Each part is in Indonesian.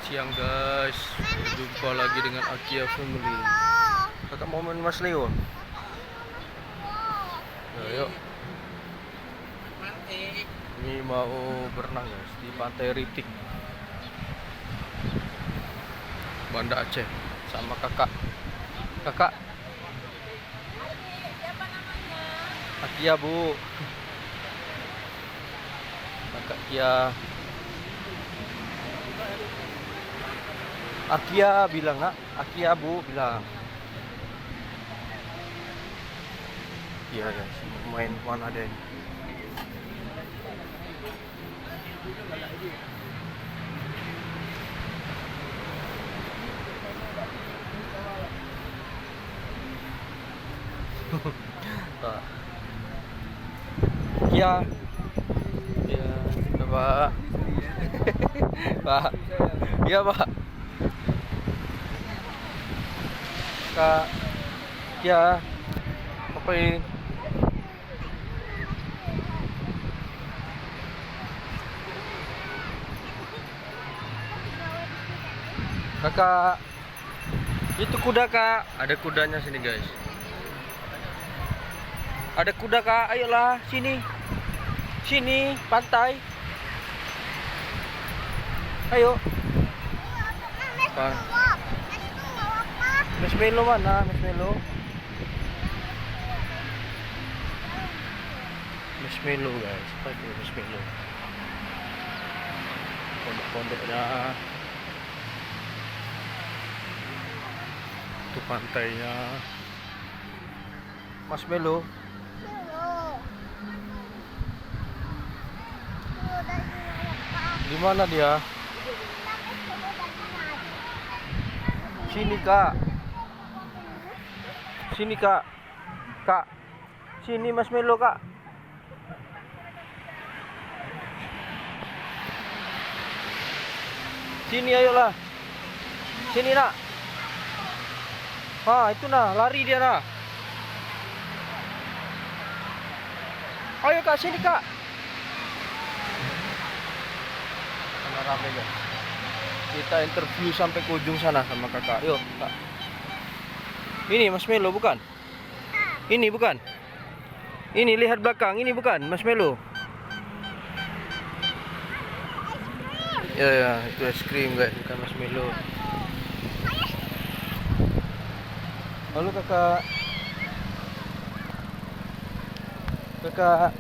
siang guys, berjumpa lagi dengan Akia Family. Kakak mau main Mas Leo? Ya, yuk. Ini mau berenang guys di Pantai Ritik, Banda Aceh, sama kakak. Kakak Akia bu. Kakak Kia. Akia bilang nak, Akia bu bilang. Iya guys, main mana deh? Kia, ya, Pak. Pak, iya Pak. Kak, ya, apa ini? Kakak, itu kuda kak, ada kudanya sini guys. Ada kuda kak, ayolah sini, sini pantai. Ayo. Marshmallow mana? Marshmallow. Marshmallow guys, apa itu marshmallow? Pondok-pondoknya. Itu pantainya. Marshmallow. Di mana dia? Sini kak. Sini kak. Kak. Sini Marshmallow kak. Sini ayolah. Sini nak. Ah itu nah, lari dia nah. Ayo kak, sini kak. Karena rame guys. Kita interview sampai ke ujung sana sama kakak. Yuk kak. Ini Marshmallow bukan? Ini bukan? Ini lihat belakang, ini bukan Marshmallow. Ya, itu es krim guys, bukan Marshmallow. Halo kakak. Kakak.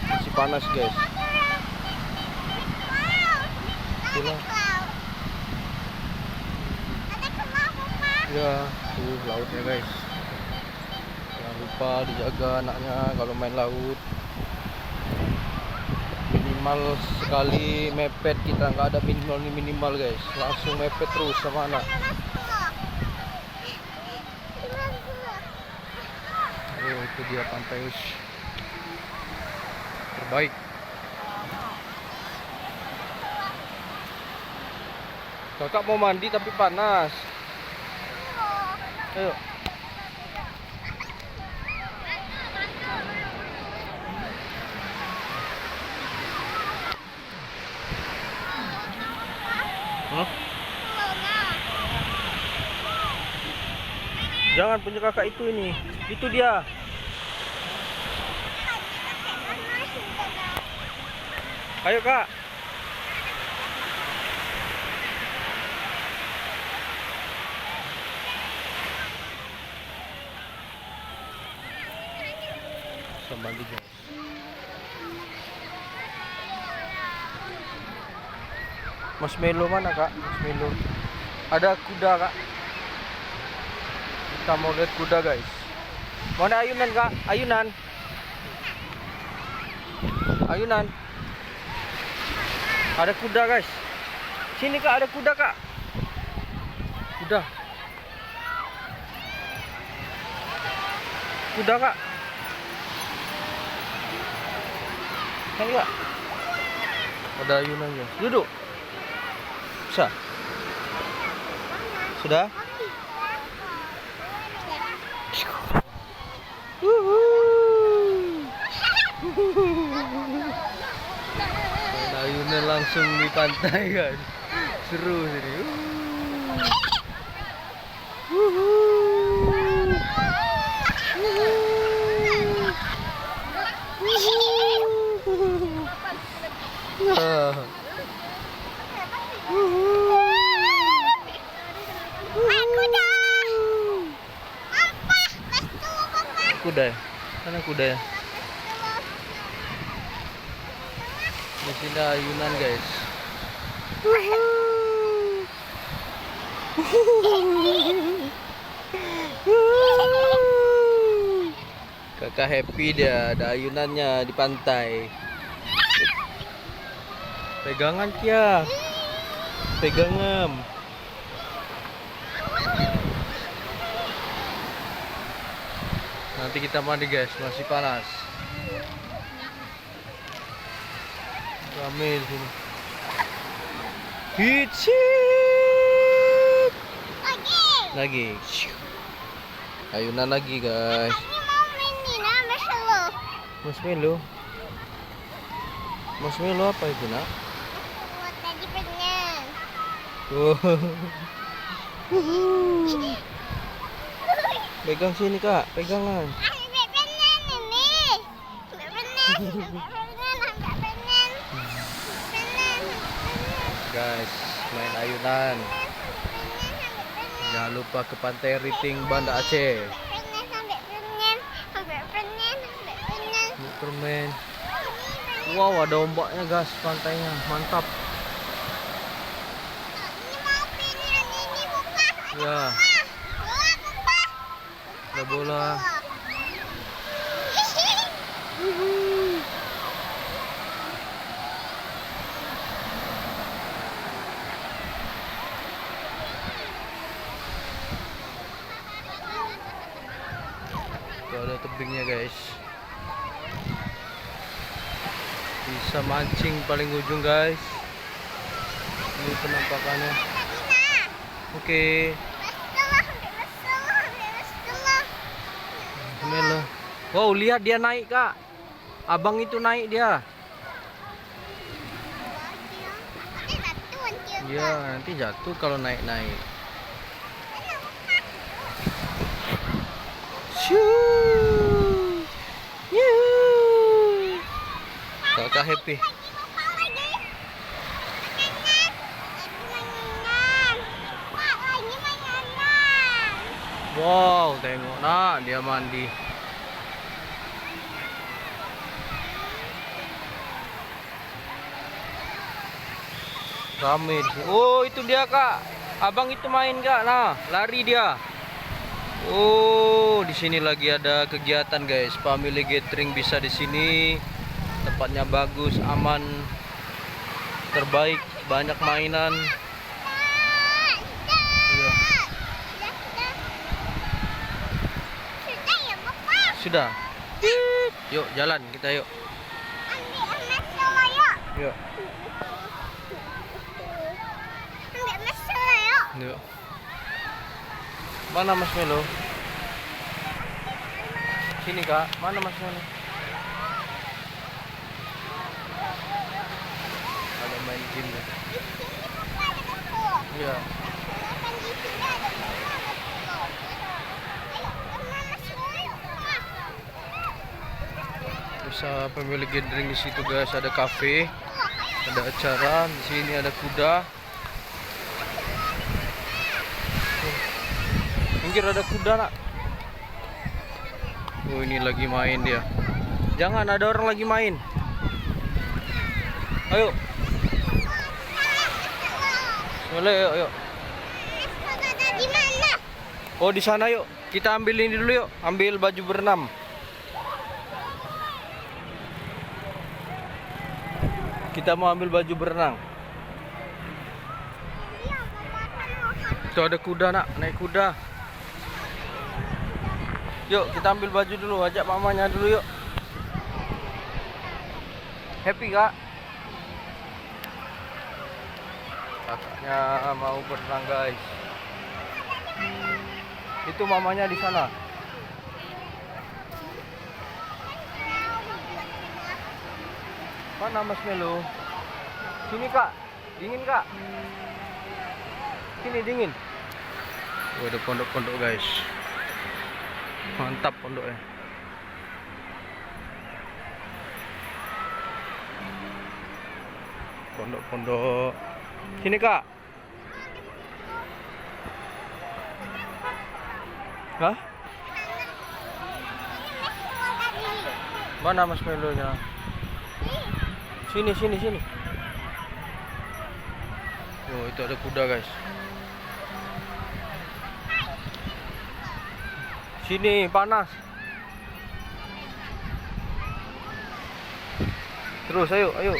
Masih panas guys. Itulah. Ya, tuh lautnya guys. Jangan lupa dijaga anaknya kalau main laut. Minimal sekali mepet, kita nggak ada minimal guys, langsung mepet terus sama anak. Oh itu dia pantai terbaik. Kakak mau mandi tapi panas. Ayo. Jangan, punya kakak itu ini. Itu dia. Ayo kak. Mandi guys. Marshmallow mana kak? Marshmallow. Ada kuda kak. Kita mau lihat kuda guys. Mana ayunan kak? Ayunan. Ayunan. Ada kuda guys. Sini kak, ada kuda kak. Kuda. Kuda kak. Kan kak. Ada ayunan guys. Duduk. Bisa. Sudah? Ayunan langsung. langsung di pantai guys. Seru sini. Kuda ya? Mana kuda ya? Di sini ayunan guys. Kakak happy dia, ada ayunannya di pantai. Pegangan Kia. Pegangan. Nanti kita mandi guys, masih panas. Rame di sini. Hitsip. Lagi. Ayunan lagi guys. Marshmallow. Marshmallow apa itu nak? Tadi pengen. Pegang sini kak, pegangan. Ambil pengen ini. Ambil pengen. Guys, main ayunan. Jangan lupa ke Pantai Riting, Banda Aceh. Ambil permen. Wow, ada ombaknya guys, pantainya mantap. Ya, ada bola. Tuh ada tebingnya guys. Bisa mancing paling ujung guys. Ini penampakannya. Oke. Bismillah. Wow, lihat dia naik kak. Abang itu naik dia. Iya, nanti jatuh kalau naik-naik. Kakak happy. Wow, tengok nak dia mandi. Rame di sini. Oh, itu dia kak. Abang itu main kak. Nah, lari dia. Oh, di sini lagi ada kegiatan guys. Family gathering bisa di sini. Tempatnya bagus, aman, terbaik, banyak mainan. Iya. Sudah. Yuk jalan kita yuk. Yuk. Yuk. Mana marshmallow? Sini kak. Mana marshmallow? Ada main game ya. Iya. Bisa family gathering di situ guys. Ada cafe, ada acara. Di sini ada kuda. Pinggir ada kuda nak. Oh, ini lagi main dia. Jangan, ada orang lagi main. Ayo. Boleh, yuk. Di mana? Oh, di sana yuk. Kita ambil ini dulu yuk. Ambil baju berenang. Kita mau ambil baju berenang. Itu ada kuda nak, naik kuda. Yuk, kita ambil baju dulu. Ajak mamanya dulu yuk. Happy kak? Kakaknya mau berenang guys. Itu mamanya di sana. Mana marshmallow? Sini kak, dingin kak. Sini dingin. Oh, ada pondok-pondok guys. Mantap pondoknya. Pondok-pondok. Sini kak. Hah? Mana marshmallow-nya? Sini, sini, sini. Oh, itu ada kuda guys. Sini panas. Terus ayo, ayo.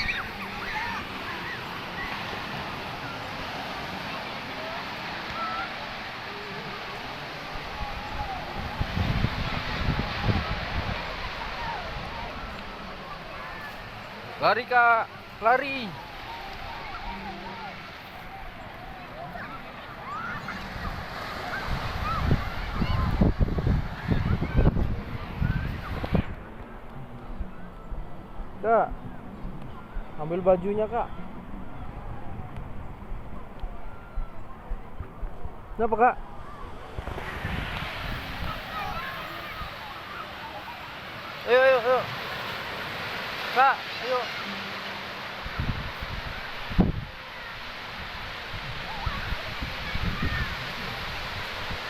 Lari kak, lari. Kak, ambil bajunya kak. Kenapa kak? Ayo, ayo, ayo. Kak, ayo.